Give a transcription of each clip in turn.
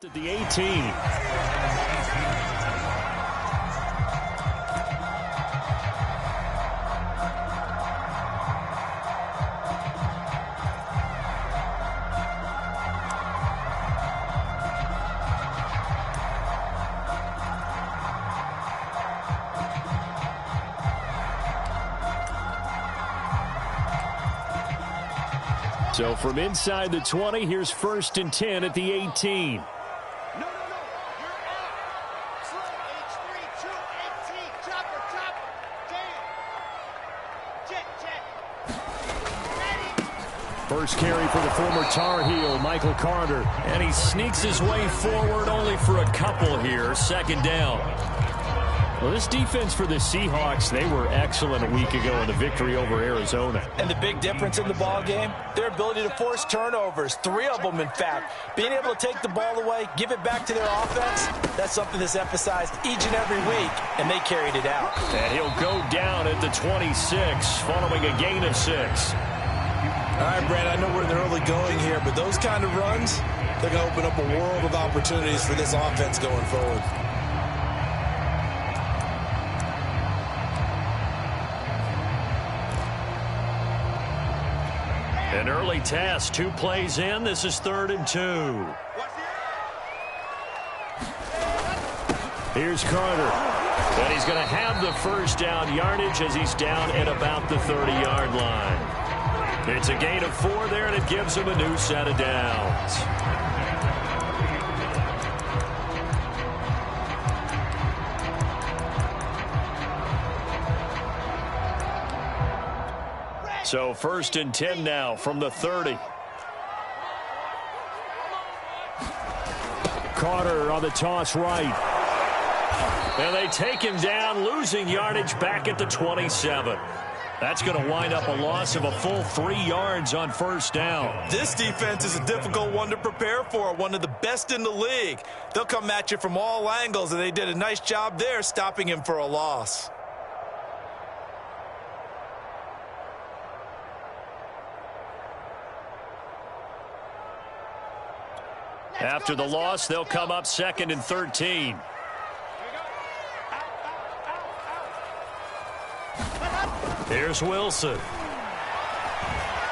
At the 18. So from inside the 20, here's 1st and 10 at the 18. First carry for the former Tar Heel, Michael Carter. And he sneaks his way forward only for a couple here. 2nd down. Well, this defense for the Seahawks, they were excellent a week ago in the victory over Arizona. And the big difference in the ball game, their ability to force turnovers, 3 of them in fact. Being able to take the ball away, give it back to their offense, that's something that's emphasized each and every week, and they carried it out. And he'll go down at the 26, following a gain of 6. All right, Brad, I know we're in the early going here, but those kind of runs, they're going to open up a world of opportunities for this offense going forward. An early test, 2 plays in. This is 3rd and 2. Here's Carter. And he's going to have the first down yardage as he's down at about the 30-yard line. It's a gain of 4 there, and it gives him a new set of downs. So 1st and 10 now from the 30. Carter on the toss right. And they take him down, losing yardage back at the 27. That's going to wind up a loss of a full 3 yards on 1st down. This defense is a difficult one to prepare for, one of the best in the league. They'll come at you from all angles, and they did a nice job there stopping him for a loss. After the loss, they'll come up 2nd and 13. Here's Wilson.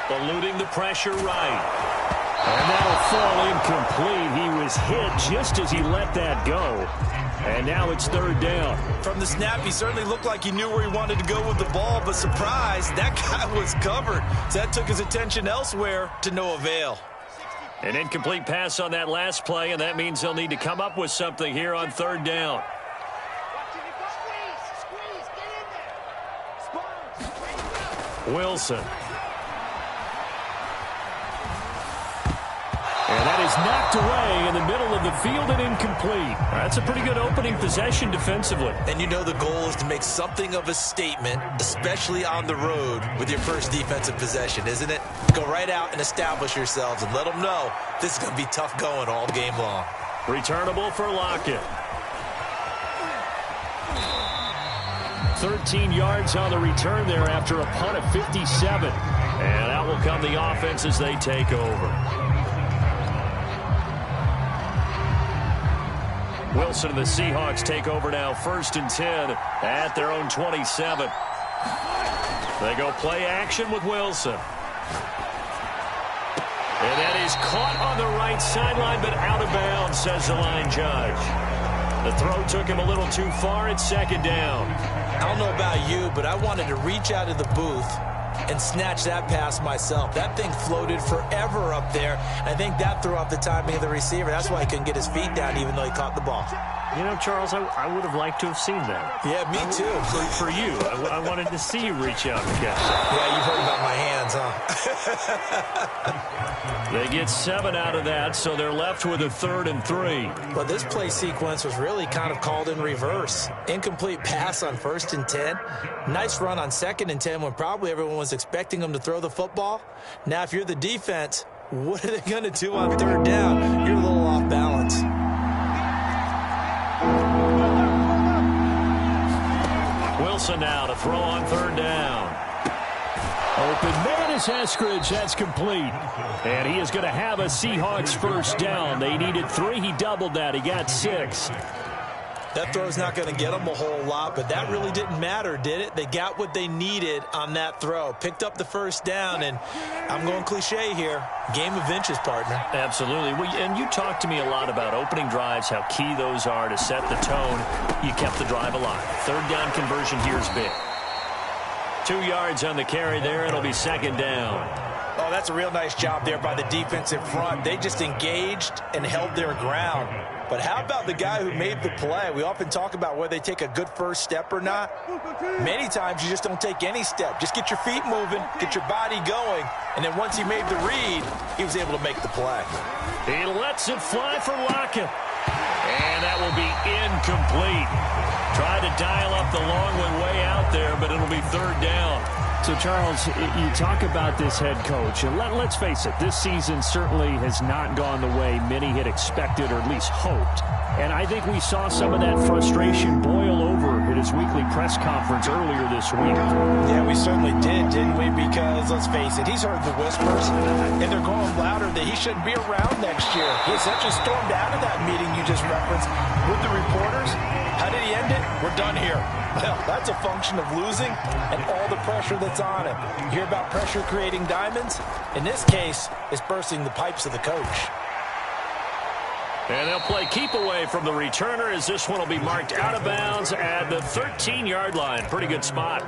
Eluding the pressure right. And that'll fall incomplete. He was hit just as he let that go. And now it's 3rd down. From the snap, he certainly looked like he knew where he wanted to go with the ball, but surprise, that guy was covered. So that took his attention elsewhere to no avail. An incomplete pass on that last play, and that means they'll need to come up with something here on 3rd down. Wilson. And that is knocked away in the middle of the field and incomplete. That's a pretty good opening possession defensively. And you know the goal is to make something of a statement, especially on the road with your first defensive possession, isn't it? Go right out and establish yourselves and let them know this is going to be tough going all game long. Returnable for Lockett. 13 yards on the return there after a punt of 57. And out will come the offense as they take over. Wilson and the Seahawks take over now, 1st and 10 at their own 27. They go play action with Wilson. And that is caught on the right sideline, but out of bounds, says the line judge. The throw took him a little too far. It's 2nd down. I don't know about you, but I wanted to reach out of the booth and snatch that pass myself. That thing floated forever up there. I think that threw off the timing of the receiver. That's why he couldn't get his feet down even though he caught the ball. You know, Charles, I would have liked to have seen that. Yeah, me too. For you. I wanted to see you reach out and catch that. Yeah, you've heard about my hands, huh? They get 7 out of that, so they're left with a 3rd and 3. But this play sequence was really kind of called in reverse. Incomplete pass on 1st and 10. Nice run on 2nd and 10 when probably everyone was expecting them to throw the football. Now, if you're the defense, what are they going to do on 3rd down? You're a little off balance. Wilson now to throw on 3rd down. Open man Chris Eskridge. That's complete. And he is going to have a Seahawks first down. They needed 3. He doubled that. He got 6. That throw's not going to get them a whole lot, but that really didn't matter, did it? They got what they needed on that throw. Picked up the first down, and I'm going cliche here. Game of inches, partner. Absolutely. Well, and you talked to me a lot about opening drives, how key those are to set the tone. You kept the drive alive. Third down conversion here is big. 2 yards on the carry there. It'll be second down. Oh, that's a real nice job there by the defensive front. They just engaged and held their ground. But how about the guy who made the play? We often talk about whether they take a good first step or not. Many times you just don't take any step. Just get your feet moving, get your body going, and then once he made the read, he was able to make the play. He lets it fly for Lockett. And that will be incomplete. Try to dial up the long one way out there, but it'll be third down. So, Charles, you talk about this head coach, and let's face it, this season certainly has not gone the way many had expected or at least hoped. And I think we saw some of that frustration boil over at his weekly press conference earlier this week. Yeah, we certainly did, didn't we? Because, let's face it, he's heard the whispers, and they're going louder that he shouldn't be around next year. He essentially stormed out of that meeting you just referenced with the reporters. How did he end it? We're done here. Well, that's a function of losing and all the pressure that's on him. You hear about pressure creating diamonds? In this case, it's bursting the pipes of the coach. And they'll play keep away from the returner as this one will be marked out of bounds at the 13-yard line. Pretty good spot.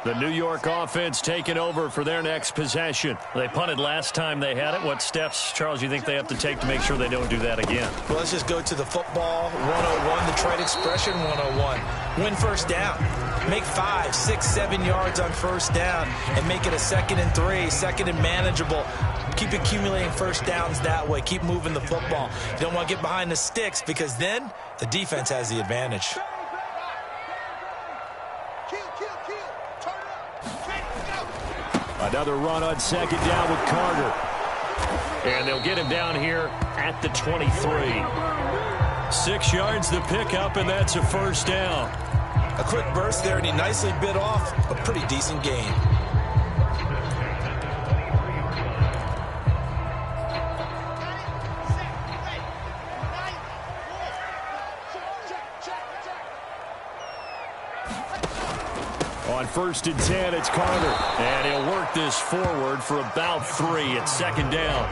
The New York offense taking over for their next possession. They punted last time they had it. What steps, Charles, you think they have to take to make sure they don't do that again? Well, let's just go to the football 101, the trade expression 101. Win first down. Make 5, 6, 7 yards on first down and make it a 2nd and 3, 2nd and manageable. Keep accumulating first downs that way. Keep moving the football. You don't want to get behind the sticks because then the defense has the advantage. Another run on second down with Carter. And they'll get him down here at the 23. 6 yards the pickup, and that's a first down. A quick burst there, and he nicely bit off a pretty decent gain. On 1st and 10, it's Carter. And he'll work this forward for about 3 at second down.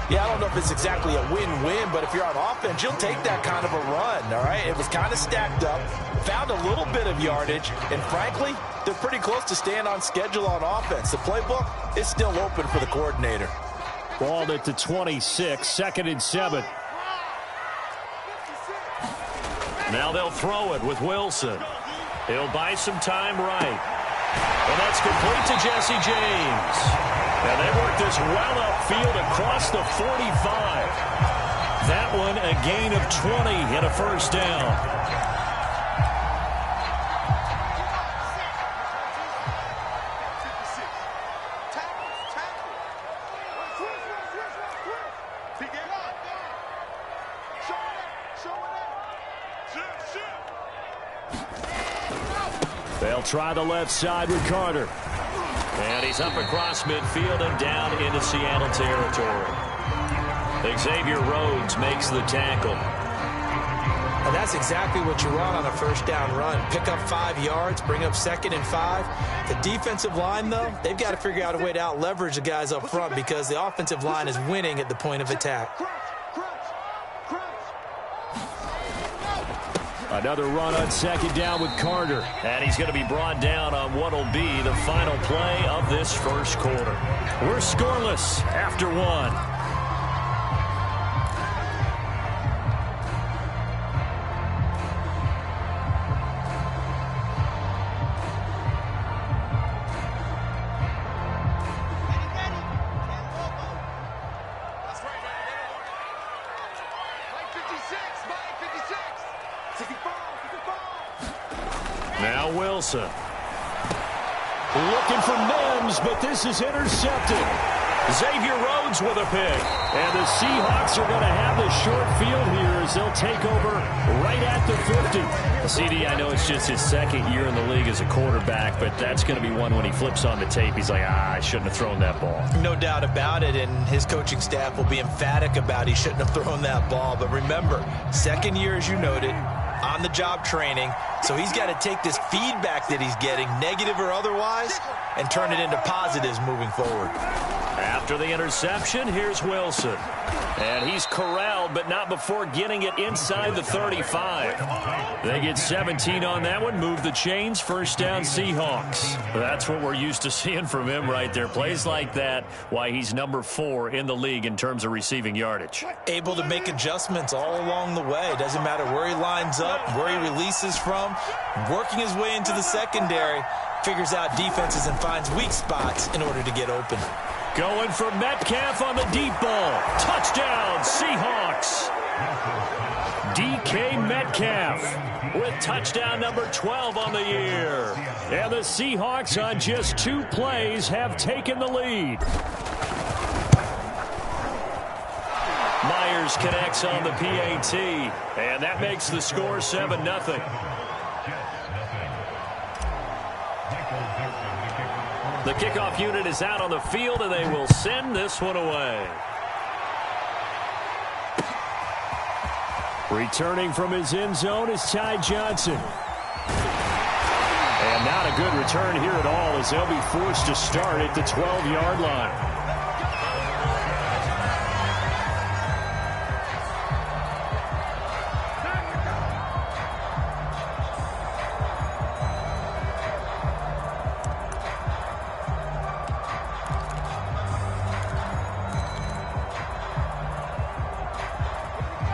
Yeah, I don't know if it's exactly a win-win, but if you're on offense, you'll take that kind of a run, all right? It was kind of stacked up, found a little bit of yardage, and frankly, they're pretty close to staying on schedule on offense. The playbook is still open for the coordinator. Ball at the 26, 2nd and 7. Now they'll throw it with Wilson. He'll buy some time right. And that's complete to Jesse James. And they work this well upfield across the 45. That one a gain of 20 and a first down. They'll try the left side with Carter. And he's up across midfield and down into Seattle territory. Xavier Rhodes makes the tackle. And that's exactly what you want on a first down run. Pick up 5 yards, bring up 2nd and 5. The defensive line, though, they've got to figure out a way to out-leverage the guys up front because the offensive line is winning at the point of attack. Another run on second down with Carter. And he's going to be brought down on what will be the final play of this first quarter. We're scoreless after 1. Now Wilson. Looking for Mims, but this is intercepted. Xavier Rhodes with a pick. And the Seahawks are going to have the short field here as they'll take over right at the 50. CD, I know it's just his second year in the league as a quarterback, but that's going to be one when he flips on the tape. He's like, I shouldn't have thrown that ball. No doubt about it, and his coaching staff will be emphatic about he shouldn't have thrown that ball. But remember, second year, as you noted, on-the-job training, so he's got to take this feedback that he's getting, negative or otherwise, and turn it into positives moving forward. After the interception, here's Wilson. And he's corralled, but not before getting it inside the 35. They get 17 on that one, move the chains, first down Seahawks. That's what we're used to seeing from him right there. Plays like that, why he's number 4 in the league in terms of receiving yardage. Able to make adjustments all along the way. Doesn't matter where he lines up, where he releases from, working his way into the secondary, figures out defenses and finds weak spots in order to get open. Going for Metcalf on the deep ball. Touchdown, Seahawks. DK Metcalf with touchdown number 12 on the year. And the Seahawks on just 2 plays have taken the lead. Myers connects on the PAT, and that makes the score 7-0. The kickoff unit is out on the field, and they will send this one away. Returning from his end zone is Ty Johnson. And not a good return here at all as they'll be forced to start at the 12-yard line.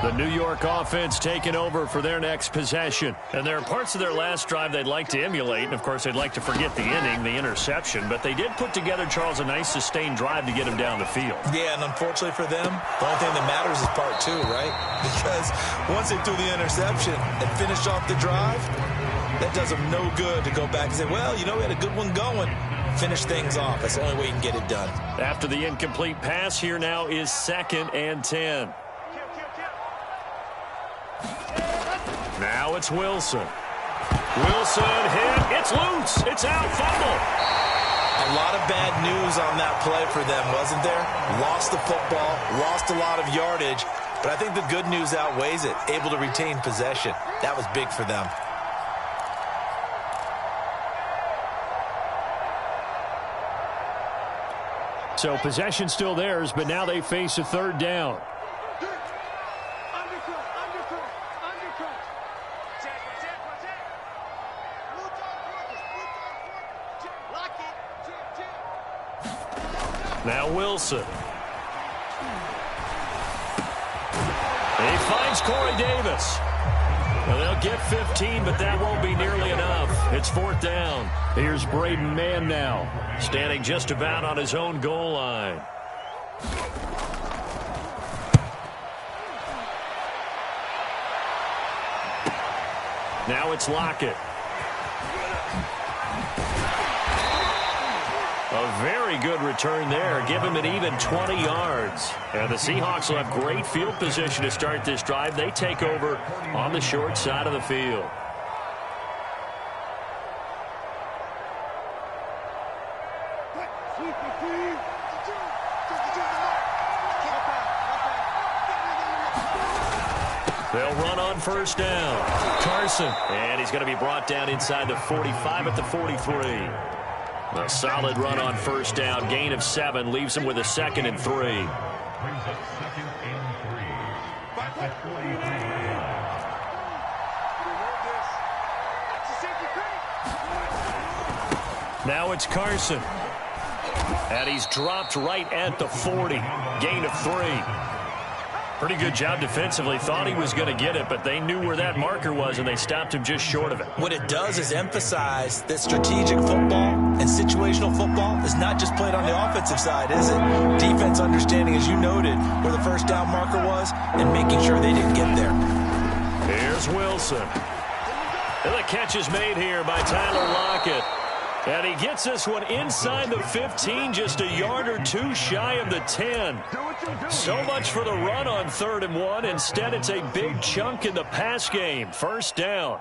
The New York offense taking over for their next possession. And there are parts of their last drive they'd like to emulate. And, of course, they'd like to forget the inning, the interception. But they did put together, Charles, a nice sustained drive to get him down the field. Yeah, and unfortunately for them, the only thing that matters is part 2, right? Because once they threw the interception and finished off the drive, that does them no good to go back and say, well, you know, we had a good one going. Finish things off. That's the only way you can get it done. After the incomplete pass, here now is 2nd and 10. Now it's Wilson. Wilson hit. It's loose. It's out. Fumble. A lot of bad news on that play for them, wasn't there? Lost the football, lost a lot of yardage, but I think the good news outweighs it. Able to retain possession. That was big for them. So possession still theirs, but now they face a 3rd down. Now Wilson. He finds Corey Davis. Well, they'll get 15, but that won't be nearly enough. It's 4th down. Here's Braden Mann now, standing just about on his own goal line. Now it's Lockett. A very good return there. Give him an even 20 yards. And the Seahawks will have great field position to start this drive. They take over on the short side of the field. They'll run on 1st down. Carson. And he's going to be brought down inside the 45 at the 43. A solid run on 1st down. Gain of 7 leaves him with a 2nd and 3. Now it's Carson. And he's dropped right at the 40. Gain of 3. Pretty good job defensively. Thought he was going to get it, but they knew where that marker was, and they stopped him just short of it. What it does is emphasize that strategic football and situational football is not just played on the offensive side, is it? Defense understanding, as you noted, where the 1st down marker was and making sure they didn't get there. Here's Wilson. And the catch is made here by Tyler Lockett. And he gets this one inside the 15, just a yard or two shy of the 10. So much for the run on 3rd and 1. Instead, it's a big chunk in the pass game. 1st down.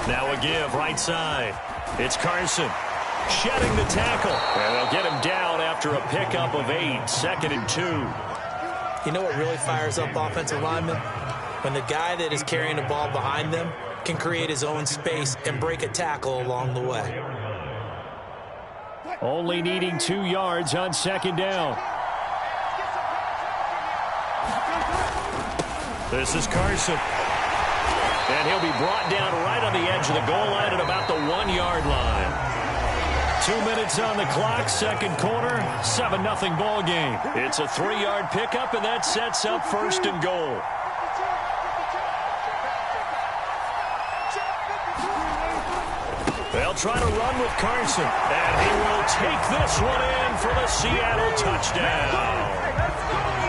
Now a give right side. It's Carson shedding the tackle. And they'll get him down after a pickup of 8. 2nd and 2. You know what really fires up offensive linemen? When the guy that is carrying the ball behind them can create his own space and break a tackle along the way. Only needing 2 yards on 2nd down. This is Carson. And he'll be brought down right on the edge of the goal line at about the 1-yard line. 2 minutes on the clock, 2nd quarter, 7-0 ball game. It's a 3-yard pickup, and that sets up 1st and goal. They'll try to run with Carson, and he will take this one in for the Seattle touchdown.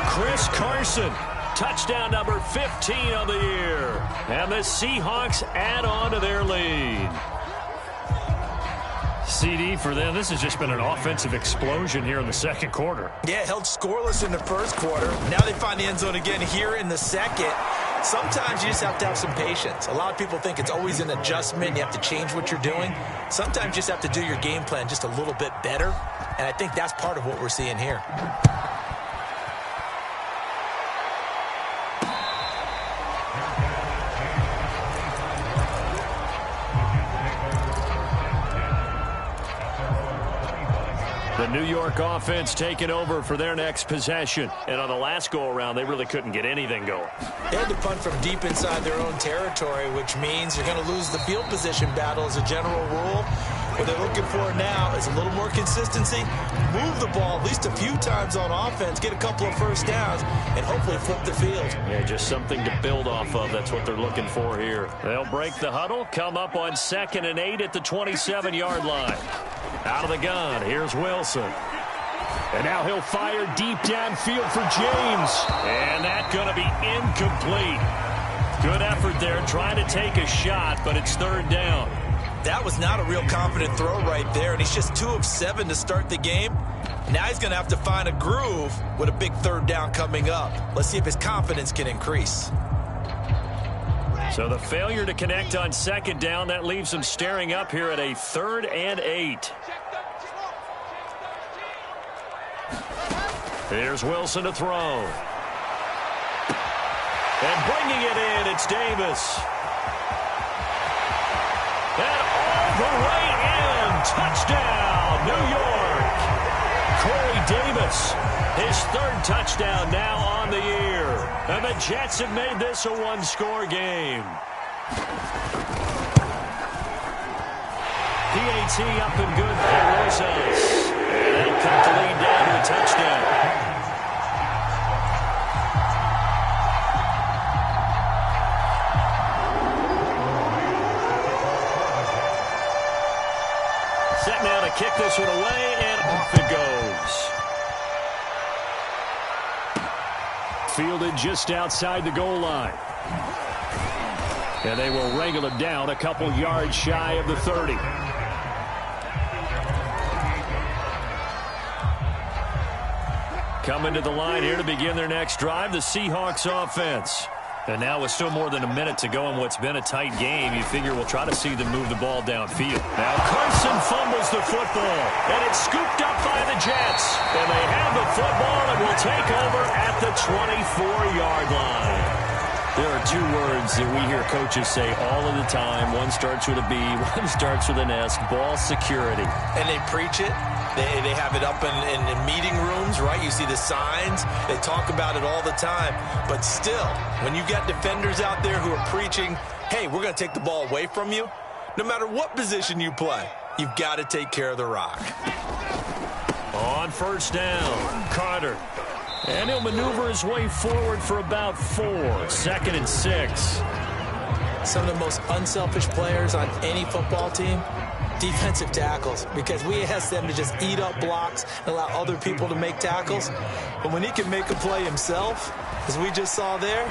Chris Carson, touchdown number 15 on the year. And the Seahawks add on to their lead. CD, for them, this has just been an offensive explosion here in the 2nd quarter. Yeah, held scoreless in the 1st quarter. Now they find the end zone again here in the 2nd. Sometimes you just have to have some patience. A lot of people think it's always an adjustment. You have to change what you're doing. Sometimes you just have to do your game plan just a little bit better. And I think that's part of what we're seeing here. The New York offense taking over for their next possession. And on the last go-around, they really couldn't get anything going. They had to punt from deep inside their own territory, which means you're going to lose the field position battle as a general rule. What they're looking for now is a little more consistency, move the ball at least a few times on offense, get a couple of 1st downs, and hopefully flip the field. Yeah, just something to build off of. That's what they're looking for here. They'll break the huddle, come up on 2nd and 8 at the 27-yard line. Out of the gun, here's Wilson. And now he'll fire deep downfield for James. And that's going to be incomplete. Good effort there, trying to take a shot, but it's 3rd down. That was not a real confident throw right there, and he's just 2 of 7 to start the game. Now he's going to have to find a groove with a big 3rd down coming up. Let's see if his confidence can increase. So the failure to connect on 2nd down, that leaves him staring up here at a 3rd and 8. Here's Wilson to throw. And bringing it in, it's Davis. And all the way in. Touchdown, New York. Corey Davis, his 3rd touchdown now on the year. And the Jets have made this a 1-score game. PAT up and good by Rosas. And they'll cut the lead down to a touchdown. Set now to kick this one away, and off it goes. Fielded just outside the goal line. And they will wrangle him down a couple yards shy of the 30. Coming to the line here to begin their next drive, the Seahawks offense. And now with still more than a minute to go in what's been a tight game, you figure we'll try to see them move the ball downfield. Now Carson fumbles the football, and it's scooped up by the Jets. And they have the football and will take over at the 24-yard line. There are 2 words that we hear coaches say all of the time. One starts with a B, one starts with an S, ball security. And they preach it. They have it up in meeting rooms, right? You see the signs. They talk about it all the time. But still, when you got defenders out there who are preaching, hey, we're going to take the ball away from you, no matter what position you play, you've got to take care of the rock. On 1st down, Carter. And he'll maneuver his way forward for about 4. 2nd and 6. Some of the most unselfish players on any football team, defensive tackles, because we ask them to just eat up blocks and allow other people to make tackles. But when he can make a play himself, as we just saw there,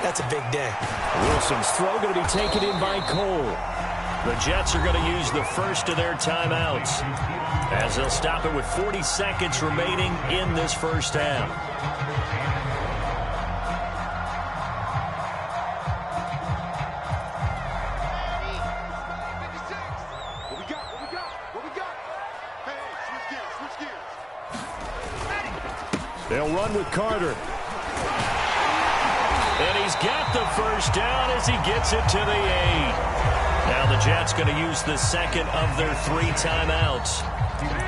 that's a big day. Wilson's throw going to be taken in by Cole. The Jets are going to use the first of their timeouts, as they'll stop it with 40 seconds remaining in this first half. They'll run with Carter. And he's got the first down as he gets it to the 8. Now the Jets going to use the second of their 3 timeouts,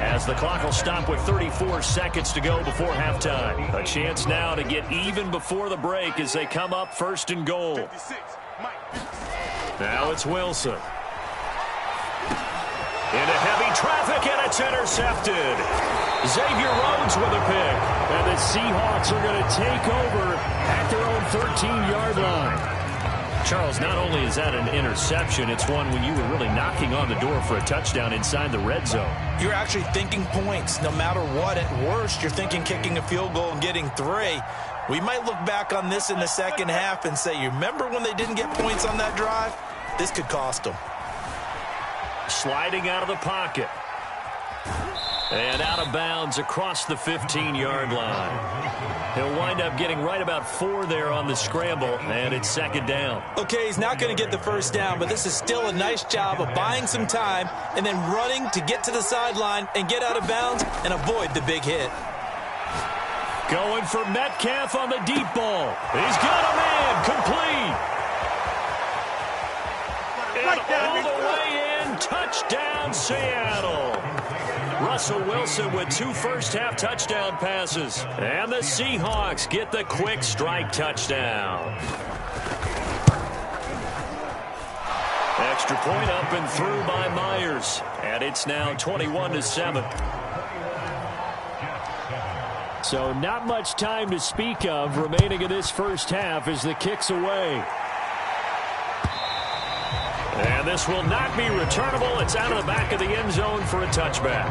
as the clock will stop with 34 seconds to go before halftime. A chance now to get even before the break as they come up first and goal. Now it's Wilson. Into heavy traffic, and it's intercepted. Xavier Rhodes with a pick. And the Seahawks are going to take over at their own 13-yard line. Charles, not only is that an interception, it's one when you were really knocking on the door for a touchdown inside the red zone. You're actually thinking points. No matter what, at worst, you're thinking kicking a field goal and getting 3. We might look back on this in the second half and say, you remember when they didn't get points on that drive? This could cost them. Sliding out of the pocket. And out of bounds across the 15-yard line. He'll wind up getting right about 4 there on the scramble, and it's second down. Okay, he's not going to get the first down, but this is still a nice job of buying some time and then running to get to the sideline and get out of bounds and avoid the big hit. Going for Metcalf on the deep ball. He's got a man, complete. And all the way in, touchdown Seattle. Russell Wilson with 2 first-half touchdown passes. And the Seahawks get the quick strike touchdown. Extra point up and through by Myers. And it's now 21-7. So not much time to speak of remaining in this first half as the kick's away. And this will not be returnable. It's out of the back of the end zone for a touchback.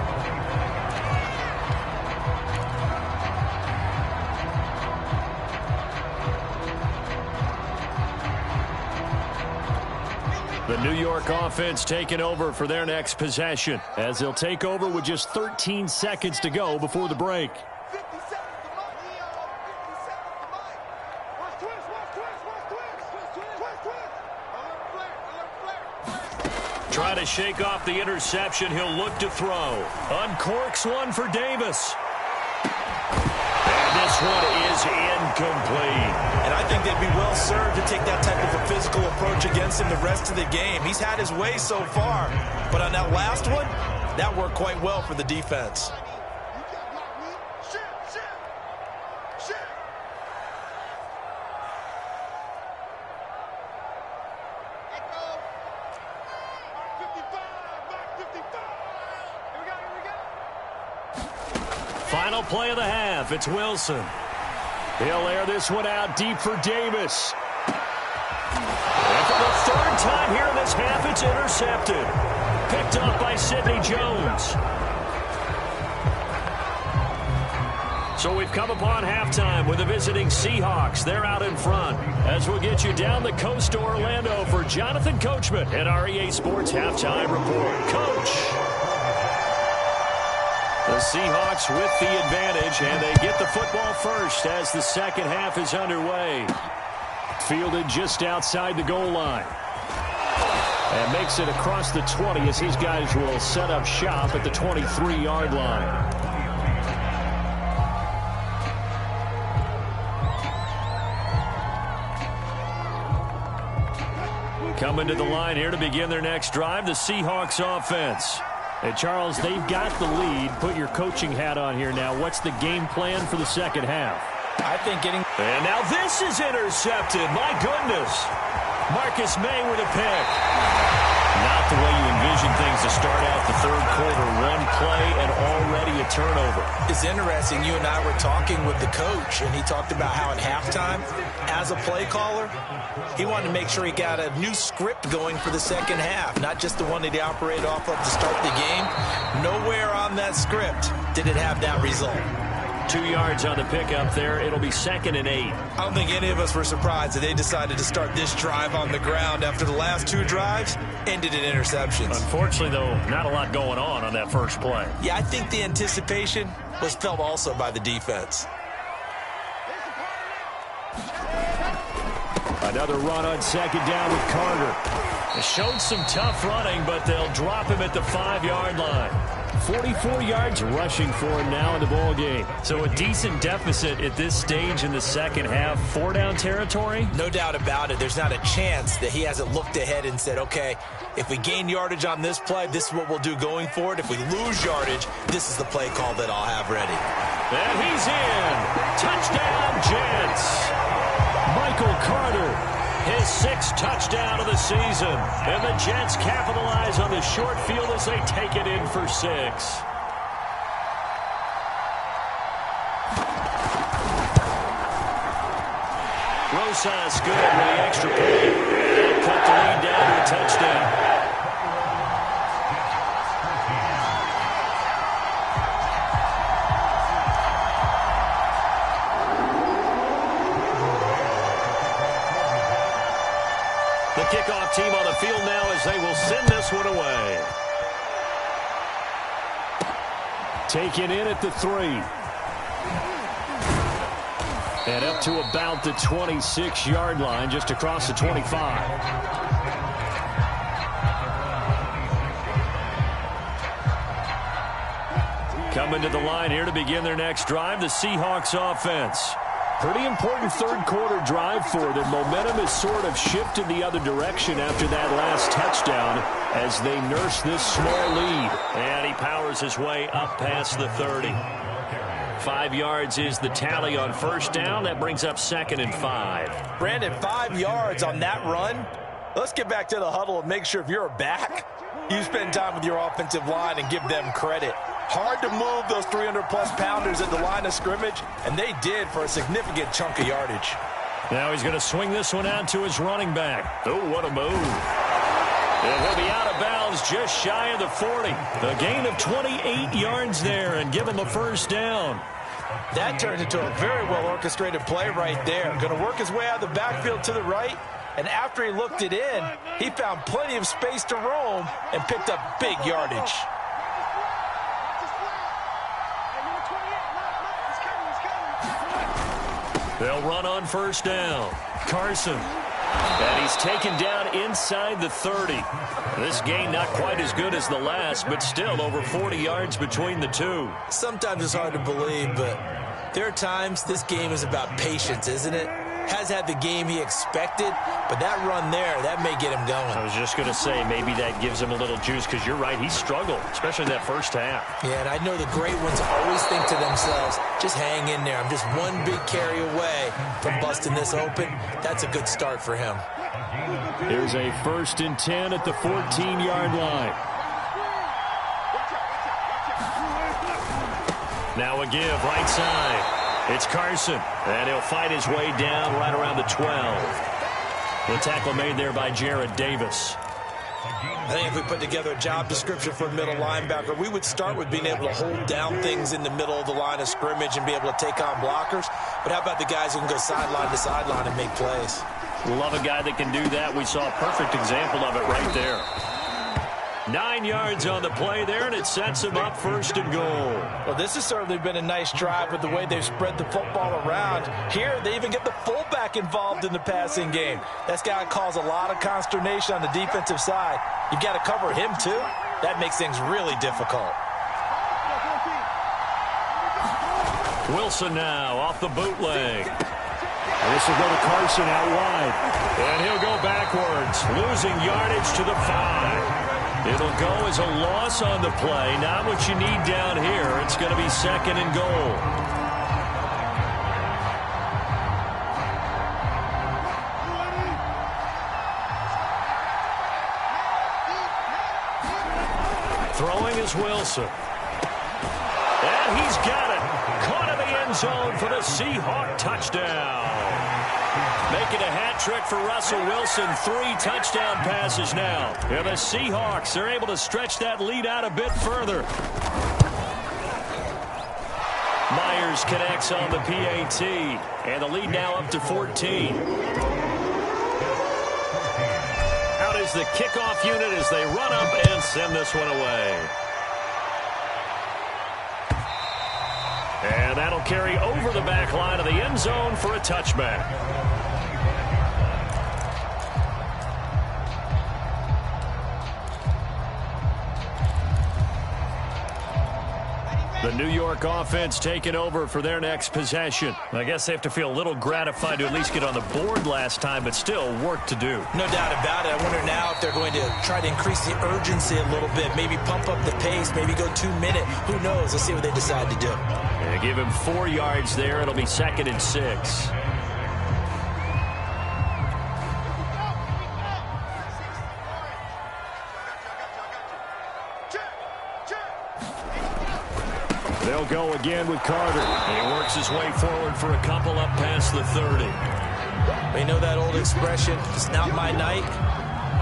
The New York offense taking over for their next possession, as they'll take over with just 13 seconds to go before the break. Try to shake off the interception. He'll look to throw. Uncorks one for Davis. And this one is incomplete. And I think they'd be well served to take that type of a physical approach against him the rest of the game. He's had his way so far. But on that last one, that worked quite well for the defense. Final play of the half. It's Wilson. He'll air this one out deep for Davis. And for the 3rd time here in this half, it's intercepted. Picked up by Sidney Jones. So we've come upon halftime with the visiting Seahawks. They're out in front, as we'll get you down the coast to Orlando for Jonathan Coachman at our EA Sports Halftime Report. Coach. The Seahawks with the advantage, and they get the football first as the second half is underway. Fielded just outside the goal line. And makes it across the 20 as his guys will set up shop at the 23-yard line. Coming to the line here to begin their next drive, the Seahawks offense. And Charles, they've got the lead. Put your coaching hat on here now. What's the game plan for the second half? I think getting... And now this is intercepted. My goodness. Marcus May with a pick. Not the way you envision things to start out the third quarter. One play and already a turnover. It's interesting. You and I were talking with the coach, and he talked about how at halftime, as a play caller, he wanted to make sure he got a new script going for the second half, not just the one that he operated off of to start the game. Nowhere on that script did it have that result. 2 yards on the pickup there. It'll be 2nd and 8. I don't think any of us were surprised that they decided to start this drive on the ground after the last 2 drives ended in interceptions. Unfortunately, though, not a lot going on that first play. Yeah, I think the anticipation was felt also by the defense. Another run on 2nd down with Carter. They showed some tough running, but they'll drop him at the 5-yard line. 44 yards rushing for him now in the ball game. So a decent deficit at this stage in the second half. 4-down territory? No doubt about it. There's not a chance that he hasn't looked ahead and said, okay, if we gain yardage on this play, this is what we'll do going forward. If we lose yardage, this is the play call that I'll have ready. And he's in. Touchdown, Jets. Michael Carter. His 6th touchdown of the season. And the Jets capitalize on the short field as they take it in for 6. Rosas good with the extra point. They'll cut the lead down to a touchdown. Kickoff team on the field now as they will send this one away. Taken in at the 3. And up to about the 26-yard line, just across the 25. Coming to the line here to begin their next drive, the Seahawks offense. Pretty important third quarter drive for them. Momentum has sort of shifted the other direction after that last touchdown as they nurse this small lead. And he powers his way up past the 30. 5 yards is the tally on first down. That brings up 2nd and 5. Brandon, 5 yards on that run. Let's get back to the huddle and make sure if you're a back, you spend time with your offensive line and give them credit. Hard to move those 300-plus pounders at the line of scrimmage, and they did for a significant chunk of yardage. Now he's going to swing this one out to his running back. Oh, what a move. And he'll be out of bounds just shy of the 40. A gain of 28 yards there and give him a first down. That turned into a very well-orchestrated play right there. Going to work his way out of the backfield to the right, and after he looked it in, he found plenty of space to roam and picked up big yardage. They'll run on first down. Carson. And he's taken down inside the 30. This gain not quite as good as the last, but still over 40 yards between the two. Sometimes it's hard to believe, but there are times this game is about patience, isn't it? Has had the game he expected, but that run there, that may get him going. I was just going to say, maybe that gives him a little juice, because you're right, he struggled, especially in that first half. Yeah, and I know the great ones always think to themselves, just hang in there. I'm just one big carry away from busting this open. That's a good start for him. Here's a 1st and 10 at the 14-yard line. Now a give, right side. It's Carson, and he'll fight his way down right around the 12. The tackle made there by Jarrad Davis. I think if we put together a job description for a middle linebacker, we would start with being able to hold down things in the middle of the line of scrimmage and be able to take on blockers. But how about the guys who can go sideline to sideline and make plays? Love a guy that can do that. We saw a perfect example of it right there. 9 yards on the play there, and it sets him up 1st and goal. Well, this has certainly been a nice drive with the way they've spread the football around. Here, they even get the fullback involved in the passing game. That's got to cause a lot of consternation on the defensive side. You've got to cover him, too. That makes things really difficult. Wilson now off the bootleg. This will go to Carson out wide. And he'll go backwards, losing yardage to the 5. It'll go as a loss on the play. Not what you need down here. It's going to be 2nd and goal. is Wilson. And he's got it. Caught in the end zone for the Seahawk touchdown. Making a hat trick for Russell Wilson. 3 touchdown passes now. And the Seahawks are able to stretch that lead out a bit further. Myers connects on the PAT. And the lead now up to 14. Out is the kickoff unit as they run up and send this one away. And that'll carry over the back line of the end zone for a touchback. The New York offense taking over for their next possession. I guess they have to feel a little gratified to at least get on the board last time, but still work to do. No doubt about it. I wonder now if they're going to try to increase the urgency a little bit, maybe pump up the pace, maybe go 2-minute. Who knows? Let's see what they decide to do. Yeah, give him 4 yards there. It'll be 2nd and 6. They'll go again with Carter. And he works his way forward for a couple up past the 30. We know that old expression, it's not my night.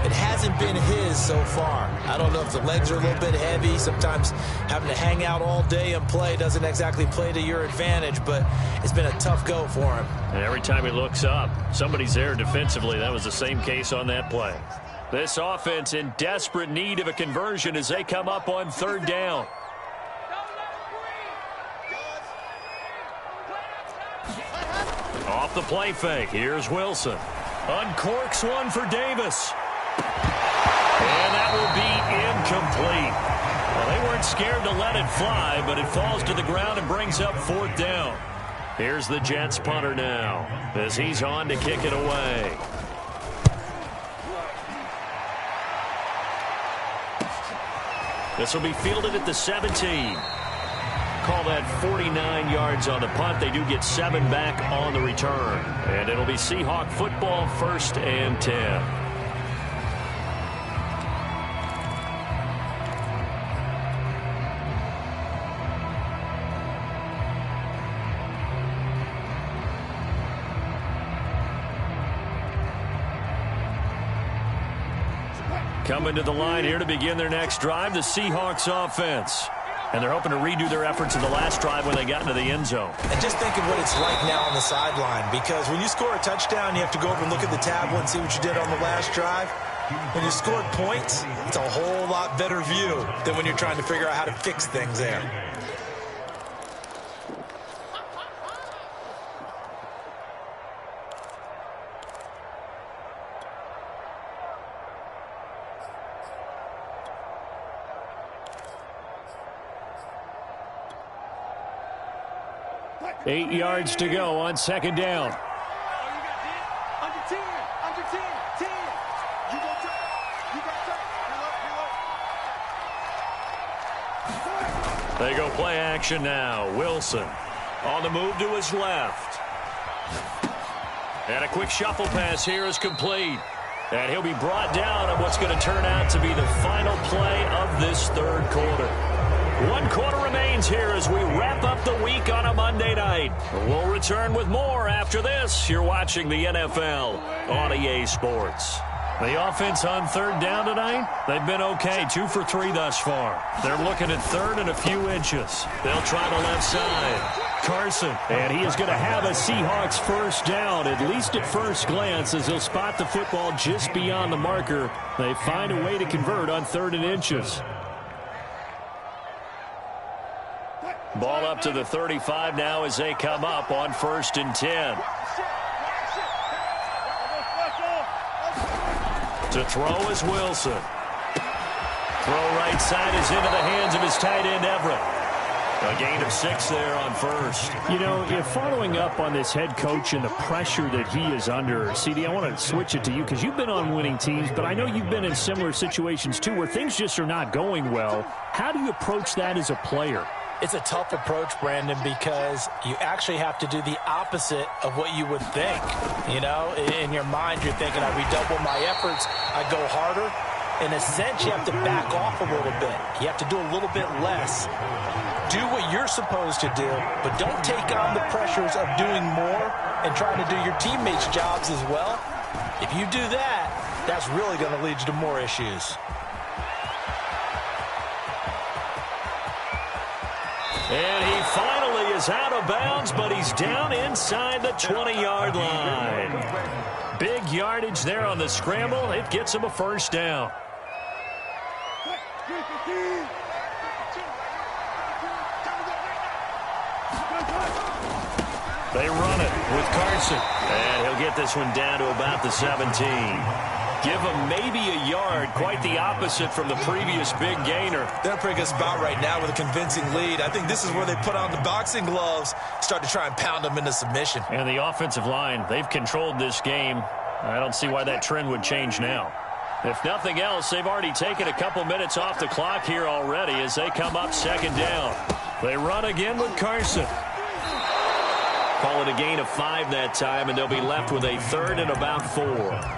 It hasn't been his so far. I don't know if the legs are a little bit heavy. Sometimes having to hang out all day and play doesn't exactly play to your advantage, but it's been a tough go for him. And every time he looks up, somebody's there defensively. That was the same case on that play. This offense in desperate need of a conversion as they come up on 3rd down. Off the play fake, here's Wilson. Uncorks one for Davis. And that will be incomplete. Well, they weren't scared to let it fly, but it falls to the ground and brings up 4th down. Here's the Jets punter now as he's on to kick it away. This will be fielded at the 17. Call that 49 yards on the punt. They do get 7 back on the return. And it'll be Seahawk football, 1st and 10. Coming to the line here to begin their next drive, the Seahawks offense. And they're hoping to redo their efforts in the last drive when they got into the end zone. And just think of what it's like now on the sideline, because when you score a touchdown, you have to go over and look at the tablet and see what you did on the last drive. When you scored points, it's a whole lot better view than when you're trying to figure out how to fix things there. Eight yards to go on 2nd down. They go play action now. Wilson on the move to his left. And a quick shuffle pass here is complete. And he'll be brought down on what's going to turn out to be the final play of this 3rd quarter. 1 quarter remains here as we wrap up the week on a Monday night. We'll return with more after this. You're watching the NFL on EA Sports. The offense on 3rd down tonight, they've been okay. 2 for 3 thus far. They're looking at 3rd and a few inches. They'll try the left side. Carson, and he is going to have a Seahawks 1st down, at least at first glance, as he'll spot the football just beyond the marker. They find a way to convert on 3rd and inches. Ball up to the 35 now as they come up on 1st and 10. To throw is Wilson. Throw right side is into the hands of his tight end, Everett. A gain of 6 there on 1st. You know, if following up on this head coach and the pressure that he is under, CD, I want to switch it to you because you've been on winning teams, but I know you've been in similar situations too where things just are not going well. How do you approach that as a player? It's a tough approach, Brandon, because you actually have to do the opposite of what you would think. You know, in your mind, you're thinking, I redouble my efforts, I go harder. In a sense, you have to back off a little bit. You have to do a little bit less. Do what you're supposed to do, but don't take on the pressures of doing more and trying to do your teammates' jobs as well. If you do that, that's really going to lead you to more issues. And he finally is out of bounds, but he's down inside the 20-yard line. Big yardage there on the scramble. It gets him a first down. They run it with Carson. And he'll get this one down to about the 17. Give him maybe a yard, quite the opposite from the previous big gainer. They're a pretty good spot right now with a convincing lead. I think this is where they put on the boxing gloves, start to try and pound them into submission. And the offensive line, they've controlled this game. I don't see why that trend would change now. If nothing else, they've already taken a couple minutes off the clock here already as they come up second down. They run again with Carson. Call it a gain of 5 that time, and they'll be left with a third and about 4.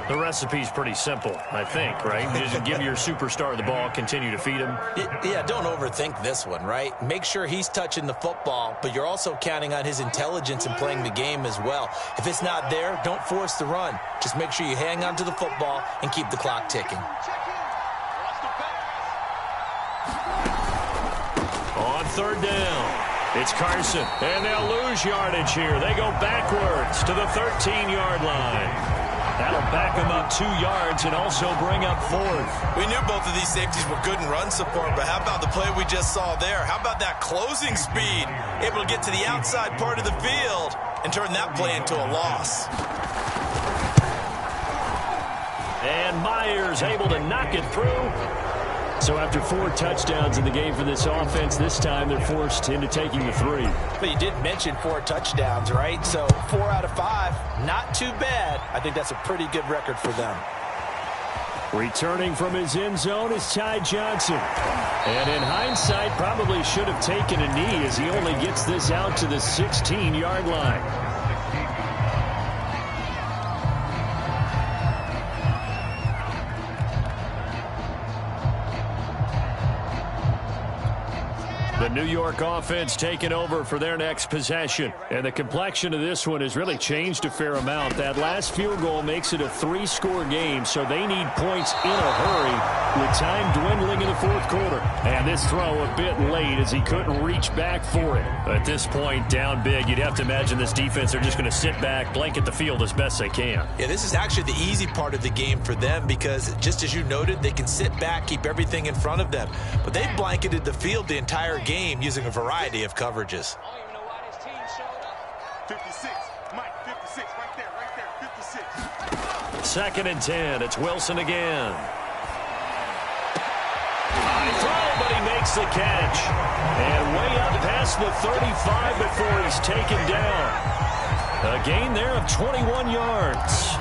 The recipe's pretty simple, I think, right? Just give your superstar the ball, continue to feed him. Yeah, don't overthink this one, right? Make sure he's touching the football, but you're also counting on his intelligence in playing the game as well. If it's not there, don't force the run. Just make sure you hang on to the football and keep the clock ticking. On third down. It's Carson, and they'll lose yardage here. They go backwards to the 13-yard line. That'll back them up 2 yards and also bring up 4th. We knew both of these safeties were good in run support, but how about the play we just saw there? How about that closing speed? Able to get to the outside part of the field and turn that play into a loss. And Myers able to knock it through. So after 4 touchdowns in the game for this offense, this time they're forced into taking the 3. But you did mention 4 touchdowns, right? So 4 out of 5, not too bad. I think that's a pretty good record for them. Returning from his end zone is Ty Johnson. And in hindsight, probably should have taken a knee as he only gets this out to the 16-yard line. The New York offense taking over for their next possession. And the complexion of this one has really changed a fair amount. That last field goal makes it a 3-score game, so they need points in a hurry with time dwindling in the 4th quarter. And this throw a bit late as he couldn't reach back for it. At this point, down big, you'd have to imagine this defense are just going to sit back, blanket the field as best they can. Yeah, this is actually the easy part of the game for them because, just as you noted, they can sit back, keep everything in front of them. But they've blanketed the field the entire game using a variety of coverages. 56, Mike, 56, right there, 56. Second and 10, it's Wilson again. High throw, but he makes the catch. And way up past the 35 before he's taken down. A gain there of 21 yards.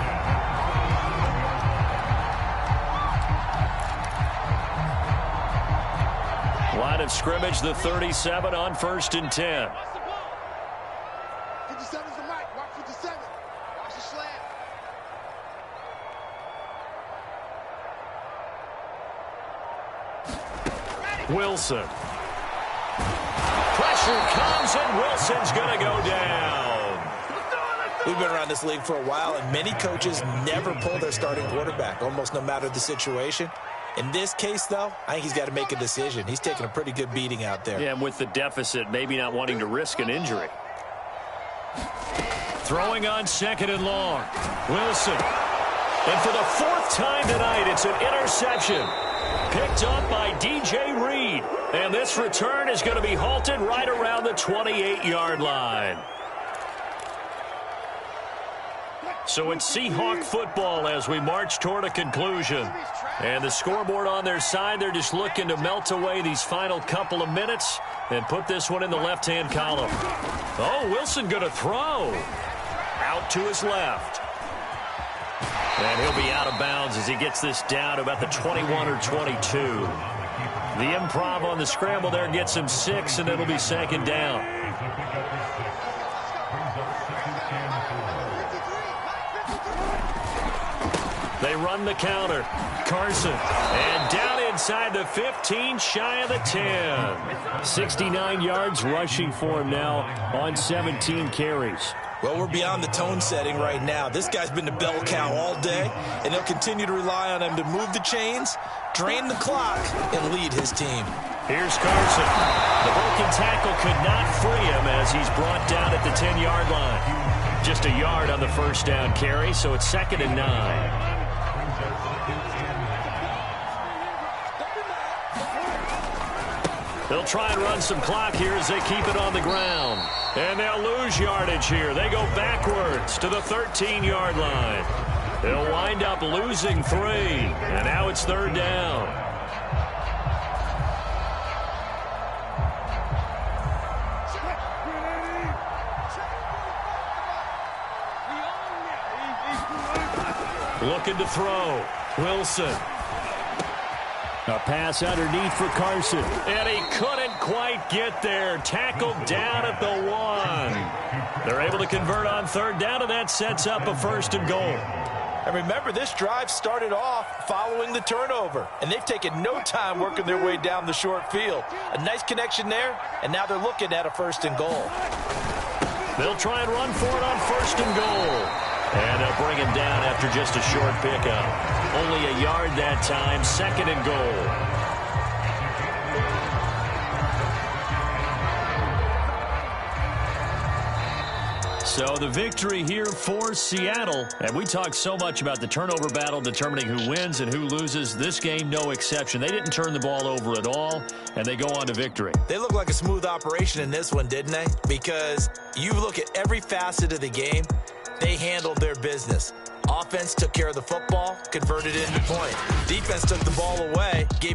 Line of scrimmage, the 37 on 1st and 10. 57's the mic. Watch 57. Watch the slant. Wilson. Pressure comes, and Wilson's going to go down. We've been around this league for a while, and many coaches never pull their starting quarterback, almost no matter the situation. In this case, though, I think he's got to make a decision. He's taking a pretty good beating out there. Yeah, and with the deficit, maybe not wanting to risk an injury. Throwing on 2nd and long. Wilson. And for the 4th time tonight, it's an interception. Picked up by DJ Reed. And this return is going to be halted right around the 28-yard line. So it's Seahawk football as we march toward a conclusion. And the scoreboard on their side, they're just looking to melt away these final couple of minutes and put this one in the left-hand column. Oh, Wilson going to throw. Out to his left. And he'll be out of bounds as he gets this down to about the 21 or 22. The improv on the scramble there gets him 6, and it'll be 2nd down. They run the counter. Carson. And down inside the 15, shy of the 10. 69 yards rushing for him now on 17 carries. Well, we're beyond the tone setting right now. This guy's been the bell cow all day, and he'll continue to rely on him to move the chains, drain the clock, and lead his team. Here's Carson. The broken tackle could not free him as he's brought down at the 10-yard line. Just a yard on the first down carry, so it's 2nd and 9. They'll try and run some clock here as they keep it on the ground. And they'll lose yardage here. They go backwards to the 13-yard line. They'll wind up losing 3. And now it's 3rd down. Looking to throw. Wilson. A pass underneath for Carson. And he couldn't quite get there. Tackled down at the 1. They're able to convert on 3rd down, and that sets up a 1st and goal. And remember, this drive started off following the turnover, and they've taken no time working their way down the short field. A nice connection there, and now they're looking at a 1st and goal. They'll try and run for it on 1st and goal. And they'll bring him down after just a short pickup. Only a yard that time, 2nd and goal. So the victory here for Seattle. And we talked so much about the turnover battle determining who wins and who loses. This game, no exception. They didn't turn the ball over at all, and they go on to victory. They look like a smooth operation in this one, didn't they? Because you look at every facet of the game, they handled their business. Offense took care of the football, converted it into point. Defense took the ball away, gave